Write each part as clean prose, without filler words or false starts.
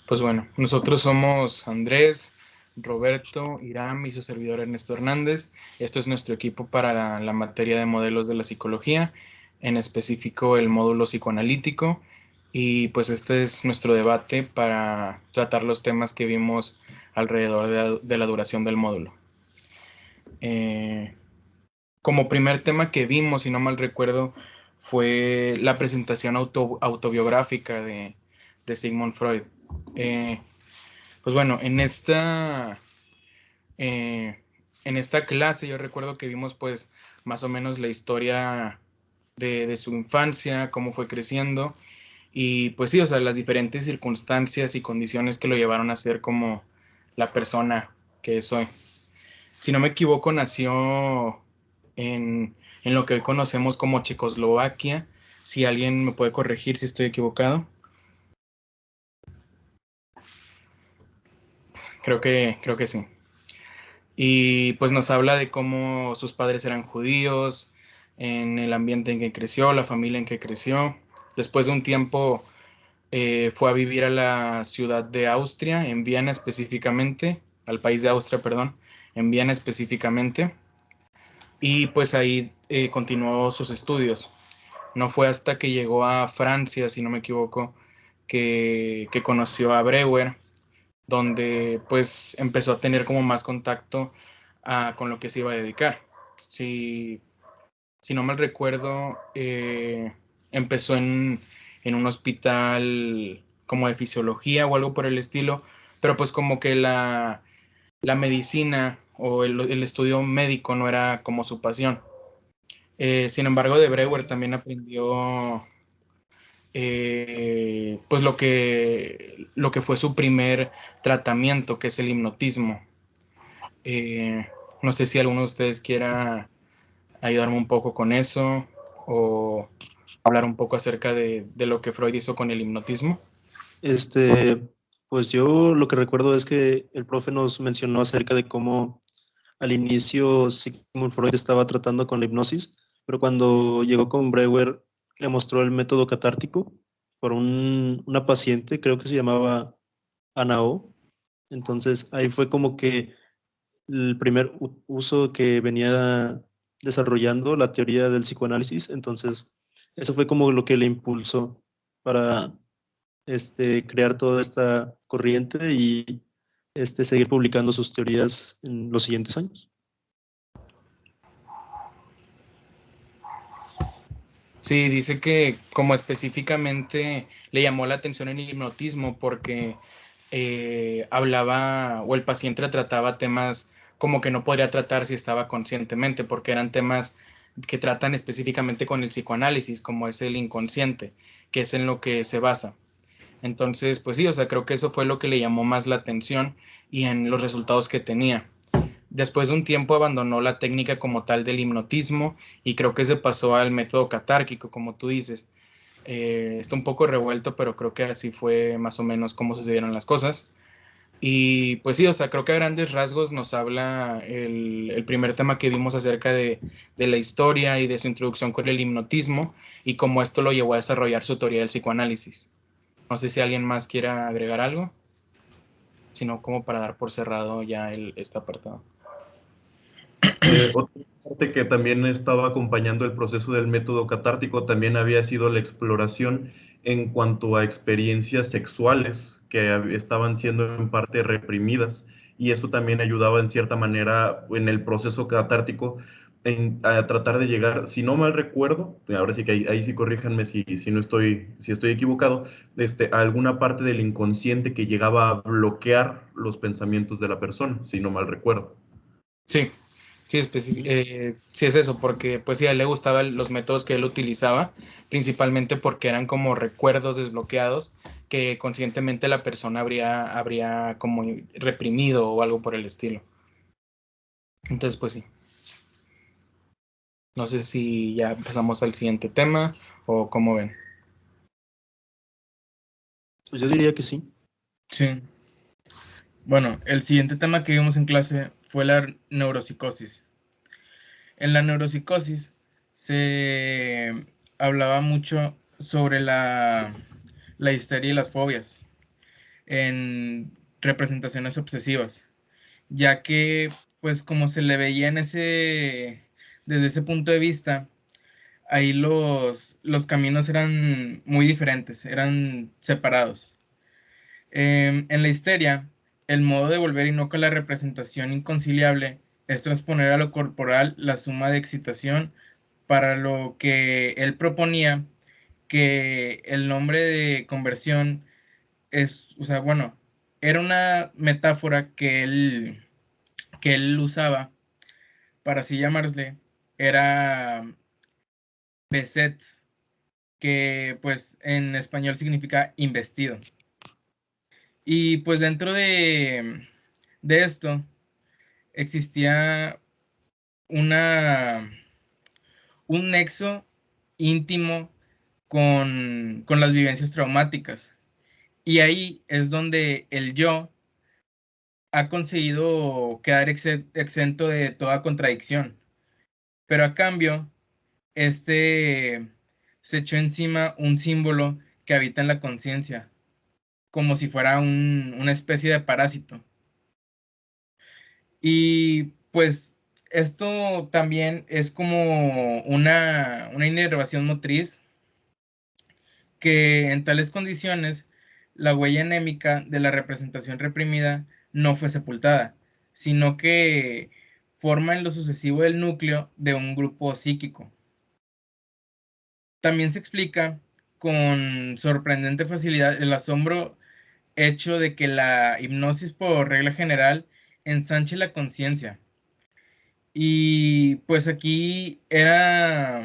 Pues bueno, nosotros somos Andrés, Roberto, Iram y su servidor Ernesto Hernández. Esto es nuestro equipo para la materia de modelos de la psicología, en específico el módulo psicoanalítico. Y pues este es nuestro debate para tratar los temas que vimos alrededor de la duración del módulo. Como primer tema que vimos, si no mal recuerdo, fue la presentación autobiográfica de Sigmund Freud. Pues bueno, en esta clase yo recuerdo que vimos pues más o menos la historia de su infancia, cómo fue creciendo y pues sí, o sea, las diferentes circunstancias y condiciones que lo llevaron a ser como la persona que es hoy. Si no me equivoco, nació en lo que hoy conocemos como Checoslovaquia. Si alguien me puede corregir si estoy equivocado. Creo que sí. Y pues nos habla de cómo sus padres eran judíos, en el ambiente en que creció, la familia en que creció. Después de un tiempo fue a vivir a la ciudad de Austria, en Viena específicamente, al país de Austria, perdón, en Viena específicamente. Y pues ahí continuó sus estudios. No fue hasta que llegó a Francia, si no me equivoco, que conoció a Breuer, donde pues empezó a tener como más contacto con lo que se iba a dedicar. Si, si no mal recuerdo, empezó en un hospital como de fisiología o algo por el estilo, pero pues como que la medicina o el estudio médico no era como su pasión. Sin embargo, de Breuer también aprendió pues lo que fue su primer tratamiento, que es el hipnotismo. Eh, no sé si alguno de ustedes quiera ayudarme un poco con eso o hablar un poco acerca de lo que Freud hizo con el hipnotismo. Este, pues yo lo que recuerdo es que el profe nos mencionó acerca de cómo al inicio Sigmund Freud estaba tratando con la hipnosis, pero cuando llegó con Breuer le mostró el método catártico por una paciente, creo que se llamaba Ana O. Entonces ahí fue como que el primer uso que venía desarrollando la teoría del psicoanálisis. Entonces eso fue como lo que le impulsó para crear toda esta corriente y seguir publicando sus teorías en los siguientes años. Sí, dice que como específicamente le llamó la atención el hipnotismo porque hablaba o el paciente trataba temas como que no podría tratar si estaba conscientemente, porque eran temas que tratan específicamente con el psicoanálisis, como es el inconsciente, que es en lo que se basa. Entonces, pues sí, o sea, creo que eso fue lo que le llamó más la atención y en los resultados que tenía. Después de un tiempo abandonó la técnica como tal del hipnotismo y creo que se pasó al método catárquico, como tú dices. Está un poco revuelto, pero creo que así fue más o menos cómo sucedieron las cosas. Y pues sí, o sea, creo que a grandes rasgos nos habla el primer tema que vimos acerca de la historia y de su introducción con el hipnotismo y cómo esto lo llevó a desarrollar su teoría del psicoanálisis. No sé si alguien más quiera agregar algo, sino como para dar por cerrado ya este apartado. Otra parte que también estaba acompañando el proceso del método catártico también había sido la exploración en cuanto a experiencias sexuales que estaban siendo en parte reprimidas, y eso también ayudaba en cierta manera en el proceso catártico a tratar de llegar, si no mal recuerdo, ahora sí que ahí sí corríjanme si estoy equivocado, a alguna parte del inconsciente que llegaba a bloquear los pensamientos de la persona, si no mal recuerdo. Sí, sí, sí es eso, porque pues sí, a él le gustaban los métodos que él utilizaba, principalmente porque eran como recuerdos desbloqueados que conscientemente la persona habría como reprimido o algo por el estilo. Entonces, pues sí. No sé si ya pasamos al siguiente tema o cómo ven. Pues yo diría que sí. Sí. Bueno, el siguiente tema que vimos en clase fue la neuropsicosis. En la neuropsicosis se hablaba mucho sobre la histeria y las fobias en representaciones obsesivas, ya que, pues como se le veía desde ese punto de vista, ahí los caminos eran muy diferentes, eran separados. En la histeria, el modo de volver inocuo a la representación inconciliable es transponer a lo corporal la suma de excitación, para lo que él proponía que el nombre de conversión o sea, bueno, era una metáfora que él usaba para así llamarle, era besets, que pues en español significa investido. Y pues dentro de esto existía una, un nexo íntimo con las vivencias traumáticas. Y ahí es donde el yo ha conseguido quedar exento de toda contradicción. Pero a cambio, este se echó encima un símbolo que habita en la conciencia, como si fuera una especie de parásito. Y pues esto también es como una inervación motriz que en tales condiciones la huella anémica de la representación reprimida no fue sepultada, sino que forma en lo sucesivo el núcleo de un grupo psíquico. También se explica con sorprendente facilidad el asombro hecho de que la hipnosis por regla general ensanche la conciencia. Y pues aquí era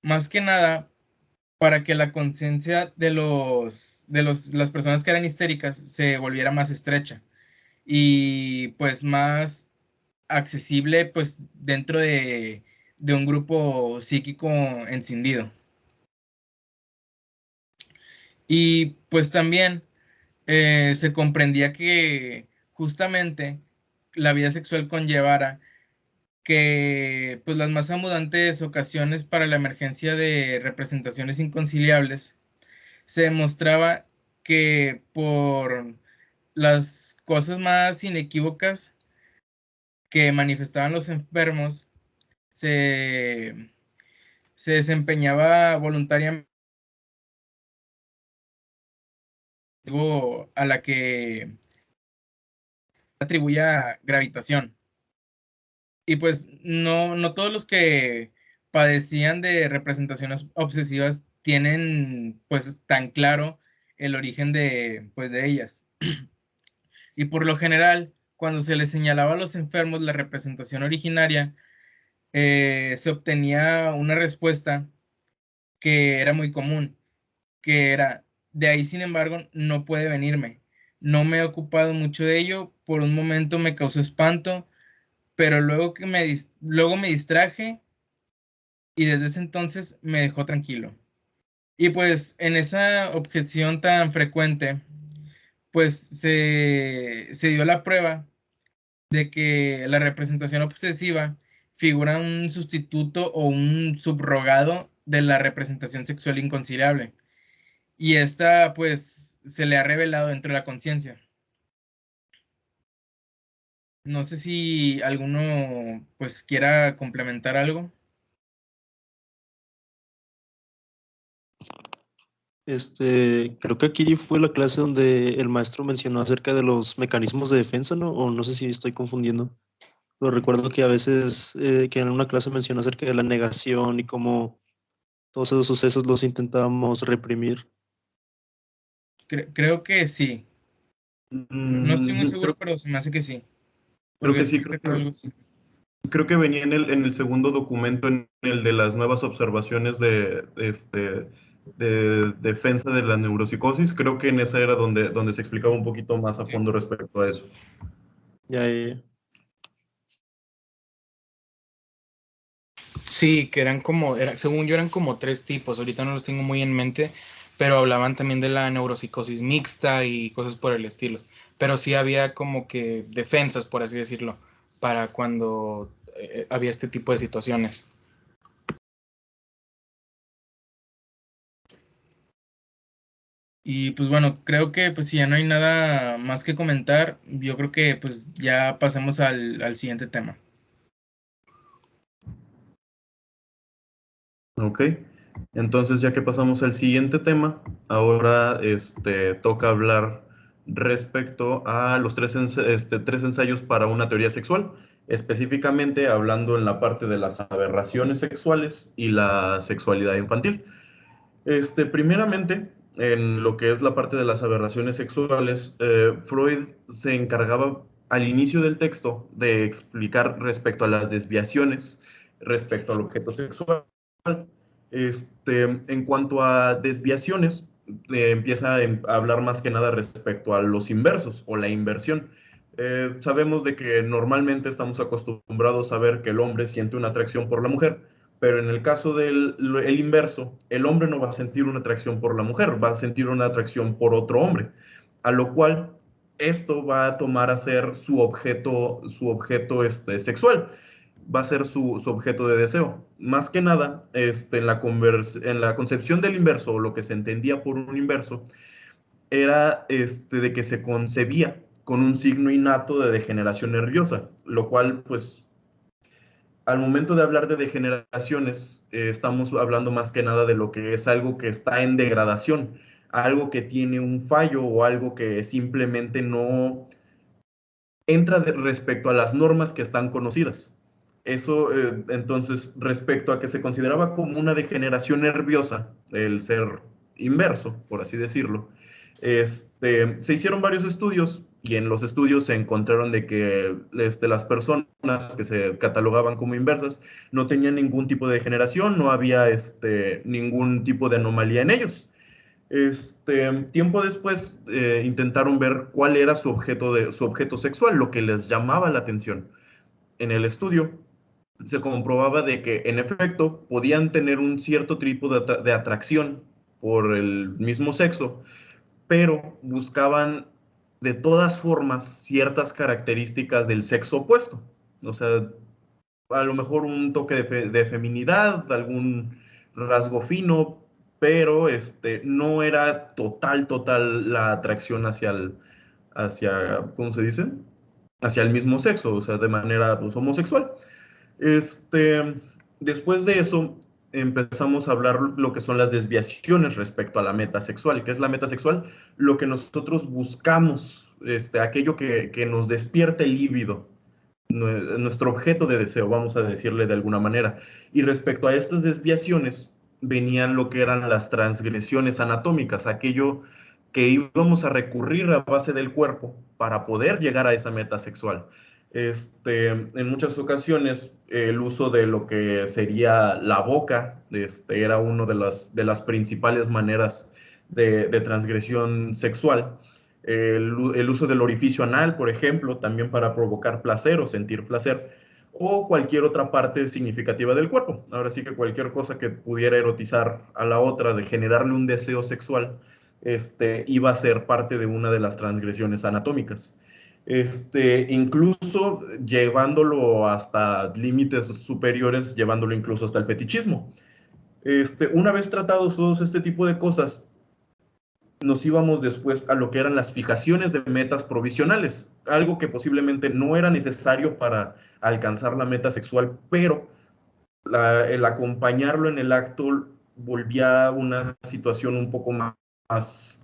más que nada para que la conciencia las personas que eran histéricas se volviera más estrecha y pues más accesible pues dentro de un grupo psíquico encendido. Y pues también se comprendía que justamente la vida sexual conllevara que pues las más abundantes ocasiones para la emergencia de representaciones inconciliables se demostraba que por las cosas más inequívocas que manifestaban los enfermos se, se desempeñaba voluntariamente a la que atribuía gravitación. Y pues no todos los que padecían de representaciones obsesivas tienen pues tan claro el origen pues, de ellas. Y por lo general, cuando se les señalaba a los enfermos la representación originaria, se obtenía una respuesta que era muy común, que era: de ahí sin embargo no puede venirme. No me he ocupado mucho de ello, por un momento me causó espanto, pero luego me distraje y desde ese entonces me dejó tranquilo. Y pues en esa objeción tan frecuente, pues se dio la prueba de que la representación obsesiva figura un sustituto o un subrogado de la representación sexual inconciliable. Y esta pues se le ha revelado dentro de la conciencia. No sé si alguno pues quiera complementar algo. Creo que aquí fue la clase donde el maestro mencionó acerca de los mecanismos de defensa, ¿no? O no sé si estoy confundiendo. Pero recuerdo que a veces, que en una clase mencionó acerca de la negación y cómo todos esos sucesos los intentábamos reprimir. Creo que sí. No estoy muy seguro, pero se me hace que sí. Creo Porque que sí, recuerdo algo así. creo que venía en el segundo documento, en el de las nuevas observaciones de defensa de la neuropsicosis. Creo que en esa era donde se explicaba un poquito más a Sí. fondo respecto a eso. Ya. Sí, que según yo eran como tres tipos, ahorita no los tengo muy en mente, pero hablaban también de la neuropsicosis mixta y cosas por el estilo. Pero sí había como que defensas, por así decirlo, para cuando había este tipo de situaciones. Y pues bueno, creo que pues si ya no hay nada más que comentar, yo creo que pues ya pasemos al siguiente tema. Ok, entonces ya que pasamos al siguiente tema, ahora toca hablar respecto a los tres ensayos para una teoría sexual, específicamente hablando en la parte de las aberraciones sexuales y la sexualidad infantil. Primeramente, en lo que es la parte de las aberraciones sexuales, Freud se encargaba al inicio del texto de explicar respecto a las desviaciones respecto al objeto sexual. En cuanto a desviaciones, empieza a hablar más que nada respecto a los inversos o la inversión. Sabemos de que normalmente estamos acostumbrados a ver que el hombre siente una atracción por la mujer, pero en el caso del el inverso, el hombre no va a sentir una atracción por la mujer, va a sentir una atracción por otro hombre, a lo cual esto va a tomar a ser su objeto sexual, va a ser su objeto de deseo. Más que nada, en la concepción del inverso, o lo que se entendía por un inverso, era de que se concebía con un signo innato de degeneración nerviosa, lo cual, pues, al momento de hablar de degeneraciones, estamos hablando más que nada de lo que es algo que está en degradación, algo que tiene un fallo o algo que simplemente no entra respecto a las normas que están conocidas. Eso, entonces, respecto a que se consideraba como una degeneración nerviosa, el ser inverso, por así decirlo, se hicieron varios estudios y en los estudios se encontraron de que las personas que se catalogaban como inversas no tenían ningún tipo de degeneración, no había ningún tipo de anomalía en ellos. Tiempo después intentaron ver cuál era su objeto sexual, lo que les llamaba la atención. En el estudio se comprobaba de que en efecto podían tener un cierto tipo de atracción por el mismo sexo, pero buscaban de todas formas ciertas características del sexo opuesto. O sea, a lo mejor un toque de feminidad, algún rasgo fino, pero no era total la atracción ¿cómo se dice? Hacia el mismo sexo, o sea, de manera pues, homosexual. Después de eso, empezamos a hablar lo que son las desviaciones respecto a la meta sexual. ¿Qué es la meta sexual? Lo que nosotros buscamos, aquello que nos despierta el líbido, nuestro objeto de deseo, vamos a decirle de alguna manera. Y respecto a estas desviaciones, venían lo que eran las transgresiones anatómicas, aquello que íbamos a recurrir a base del cuerpo para poder llegar a esa meta sexual. En muchas ocasiones, el uso de lo que sería la boca, era una de las principales maneras de transgresión sexual. El uso del orificio anal, por ejemplo, también para provocar placer o sentir placer, o cualquier otra parte significativa del cuerpo. Ahora sí que cualquier cosa que pudiera erotizar a la otra, de generarle un deseo sexual, iba a ser parte de una de las transgresiones anatómicas. Incluso llevándolo hasta límites superiores, llevándolo incluso hasta el fetichismo. Una vez tratados todos este tipo de cosas, nos íbamos después a lo que eran las fijaciones de metas provisionales, algo que posiblemente no era necesario para alcanzar la meta sexual, pero el acompañarlo en el acto volvía una situación un poco más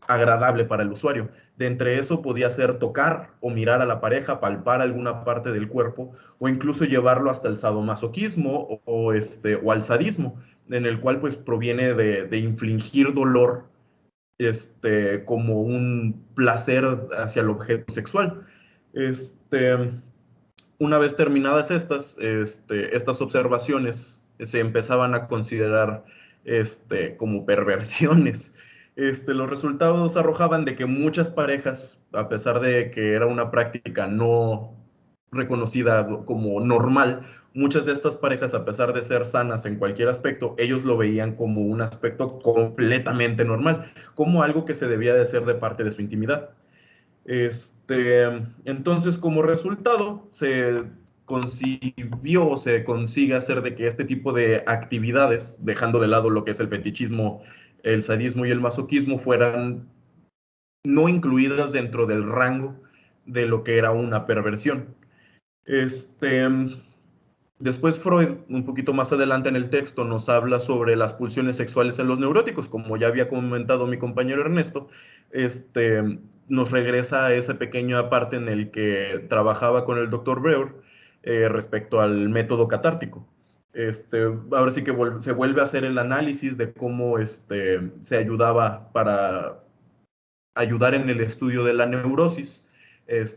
agradable para el usuario. De entre eso podía ser tocar o mirar a la pareja, palpar alguna parte del cuerpo o incluso llevarlo hasta el sadomasoquismo o al sadismo, en el cual pues proviene de infligir dolor como un placer hacia el objeto sexual. Una vez terminadas estas observaciones, se empezaban a considerar como perversiones. Los resultados arrojaban de que muchas parejas, a pesar de que era una práctica no reconocida como normal, muchas de estas parejas, a pesar de ser sanas en cualquier aspecto, ellos lo veían como un aspecto completamente normal, como algo que se debía de hacer de parte de su intimidad. Entonces, como resultado, se concibió o se consigue hacer de que este tipo de actividades, dejando de lado lo que es el fetichismo, el sadismo y el masoquismo, fueran no incluidas dentro del rango de lo que era una perversión. Después Freud, un poquito más adelante en el texto, nos habla sobre las pulsiones sexuales en los neuróticos. Como ya había comentado mi compañero Ernesto, nos regresa a esa pequeña parte en el que trabajaba con el doctor Breuer respecto al método catártico. Ahora sí que se vuelve a hacer el análisis de cómo se ayudaba para ayudar en el estudio de la neurosis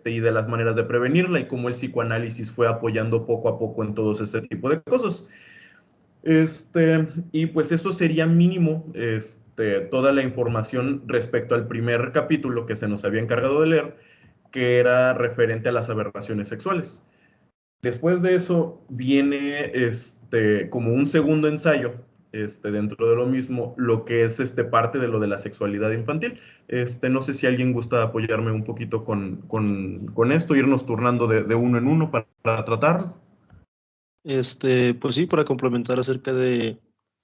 y de las maneras de prevenirla y cómo el psicoanálisis fue apoyando poco a poco en todo ese tipo de cosas. Y pues eso sería mínimo toda la información respecto al primer capítulo que se nos había encargado de leer, que era referente a las aberraciones sexuales. Después de eso viene como un segundo ensayo dentro de lo mismo, lo que es parte de lo de la sexualidad infantil. No sé si alguien gusta apoyarme un poquito con esto, irnos turnando de uno en uno para tratar. Pues sí, para complementar acerca de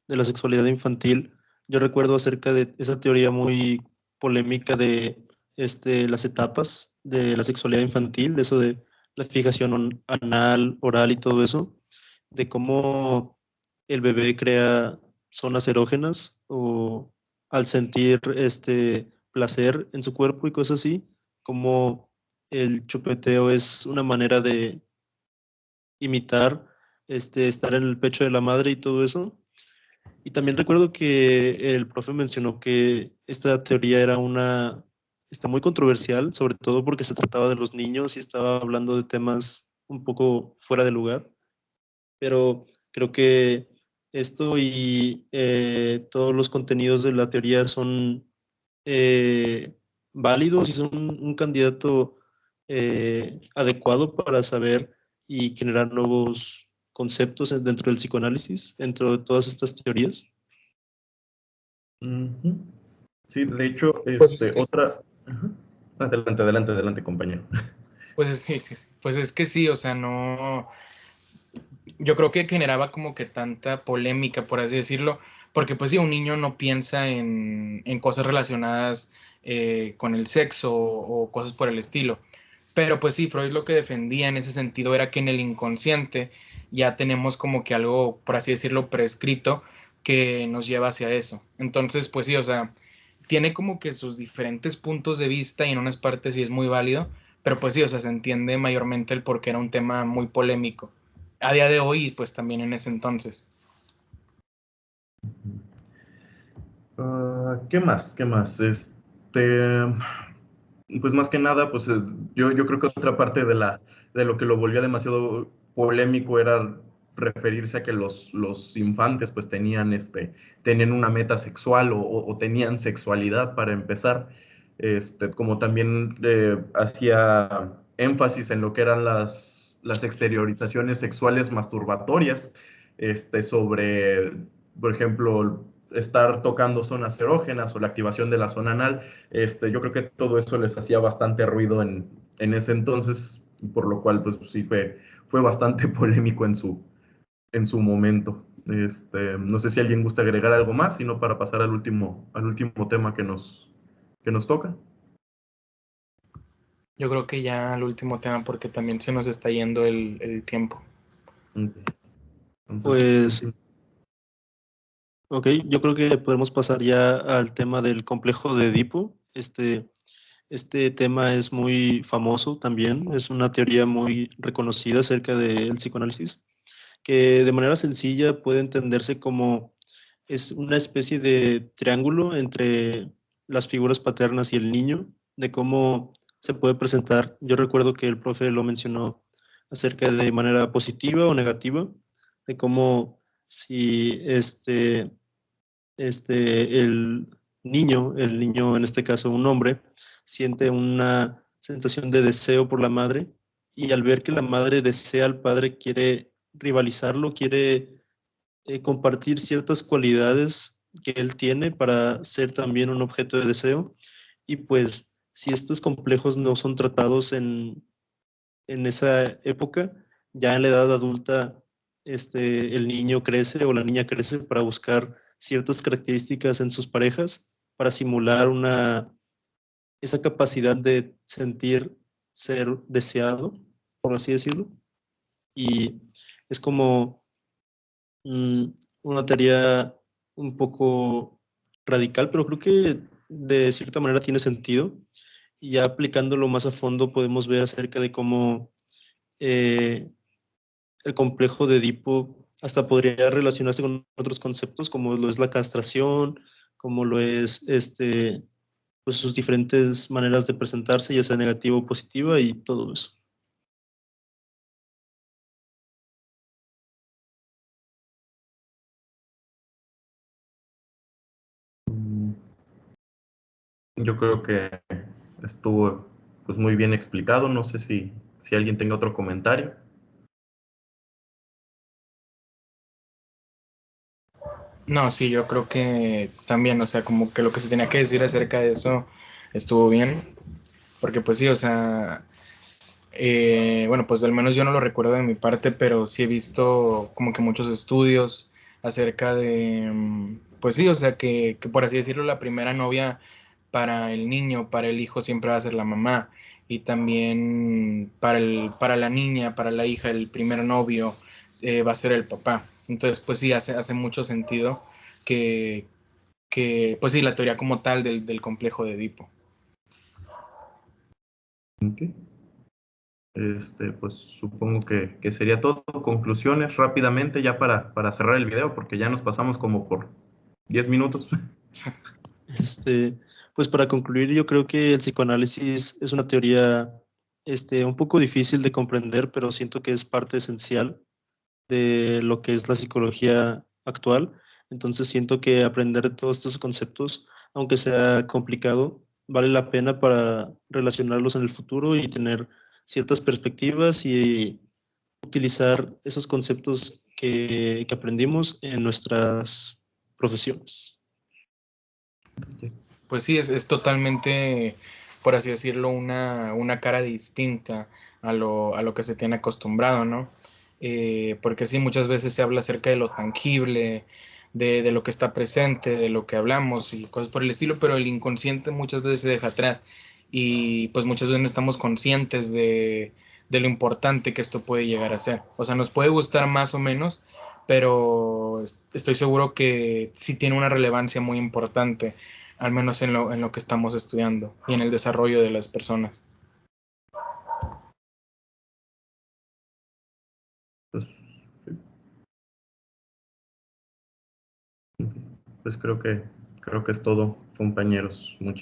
la sexualidad infantil, yo recuerdo acerca de esa teoría muy polémica de las etapas de la sexualidad infantil, de eso de la fijación anal, oral y todo eso, de cómo el bebé crea zonas erógenas o al sentir placer en su cuerpo y cosas así, como el chupeteo es una manera de imitar estar en el pecho de la madre y todo eso. Y también recuerdo que el profe mencionó que esta teoría era está muy controversial, sobre todo porque se trataba de los niños y estaba hablando de temas un poco fuera de lugar. Pero creo que esto y todos los contenidos de la teoría son válidos y son un candidato adecuado para saber y generar nuevos conceptos dentro del psicoanálisis, dentro de todas estas teorías. Sí, de hecho, Pues es que, otra... Adelante, compañero. pues sí, sí, pues es que sí, o sea, no, yo creo que generaba como que tanta polémica, por así decirlo, porque pues sí, un niño no piensa en cosas relacionadas con el sexo o cosas por el estilo. Pero pues sí, Freud lo que defendía en ese sentido era que en el inconsciente ya tenemos como que algo, por así decirlo, prescrito que nos lleva hacia eso. Entonces, pues sí, o sea, tiene como que sus diferentes puntos de vista y en unas partes sí es muy válido, pero pues sí, o sea, se entiende mayormente el por qué era un tema muy polémico a día de hoy y pues también en ese entonces. ¿Qué más? ¿Qué más? Pues más que nada, pues yo creo que otra parte de lo que lo volvía demasiado polémico era referirse a que los infantes pues tenían una meta sexual o tenían sexualidad para empezar, como también hacía énfasis en lo que eran las exteriorizaciones sexuales masturbatorias, sobre, por ejemplo, estar tocando zonas erógenas o la activación de la zona anal. Yo creo que todo eso les hacía bastante ruido en ese entonces, por lo cual pues sí fue bastante polémico en su momento. No sé si alguien gusta agregar algo más, sino para pasar al último tema que nos toca. Yo creo que ya el último tema porque también se nos está yendo el tiempo. Okay. Pues, ok, yo creo que podemos pasar ya al tema del complejo de Edipo. Este tema es muy famoso también, es una teoría muy reconocida acerca del psicoanálisis, que de manera sencilla puede entenderse como es una especie de triángulo entre las figuras paternas y el niño, de cómo se puede presentar. Yo recuerdo que el profe lo mencionó acerca de manera positiva o negativa, de cómo si el niño en este caso un hombre, siente una sensación de deseo por la madre y al ver que la madre desea al padre quiere rivalizarlo, quiere compartir ciertas cualidades que él tiene para ser también un objeto de deseo. Y pues si estos complejos no son tratados en esa época, ya en la edad adulta el niño crece o la niña crece para buscar ciertas características en sus parejas para simular esa capacidad de sentir ser deseado, por así decirlo. Y es como una tarea un poco radical, pero creo que de cierta manera tiene sentido. Y ya aplicándolo más a fondo podemos ver acerca de cómo eh, el complejo de Edipo hasta podría relacionarse con otros conceptos como lo es la castración, como lo es pues sus diferentes maneras de presentarse, ya sea negativa o positiva y todo eso. Yo creo que estuvo pues muy bien explicado. No sé si alguien tenga otro comentario. No, sí, yo creo que también, o sea, como que lo que se tenía que decir acerca de eso estuvo bien, porque pues sí, o sea, bueno, pues al menos yo no lo recuerdo de mi parte, pero sí he visto como que muchos estudios acerca de, pues sí, o sea, que por así decirlo, la primera novia para el niño, para el hijo siempre va a ser la mamá, y también para la niña, para la hija, el primer novio va a ser el papá. Entonces, pues sí, hace mucho sentido que, pues sí, la teoría como tal del complejo de Edipo. Ok. Pues supongo que sería todo. Conclusiones rápidamente ya para cerrar el video, porque ya nos pasamos como por 10 minutos. Pues para concluir, yo creo que el psicoanálisis es una teoría un poco difícil de comprender, pero siento que es parte esencial de lo que es la psicología actual. Entonces siento que aprender todos estos conceptos, aunque sea complicado, vale la pena para relacionarlos en el futuro y tener ciertas perspectivas y utilizar esos conceptos que aprendimos en nuestras profesiones. Pues sí, es totalmente, por así decirlo, una cara distinta a lo que se tiene acostumbrado, ¿no? Porque sí, muchas veces se habla acerca de lo tangible, de lo que está presente, de lo que hablamos y cosas por el estilo, pero el inconsciente muchas veces se deja atrás y pues muchas veces no estamos conscientes de lo importante que esto puede llegar a ser. O sea, nos puede gustar más o menos, pero estoy seguro que sí tiene una relevancia muy importante al menos en lo que estamos estudiando y en el desarrollo de las personas. Pues, pues creo que es todo, compañeros. Muchas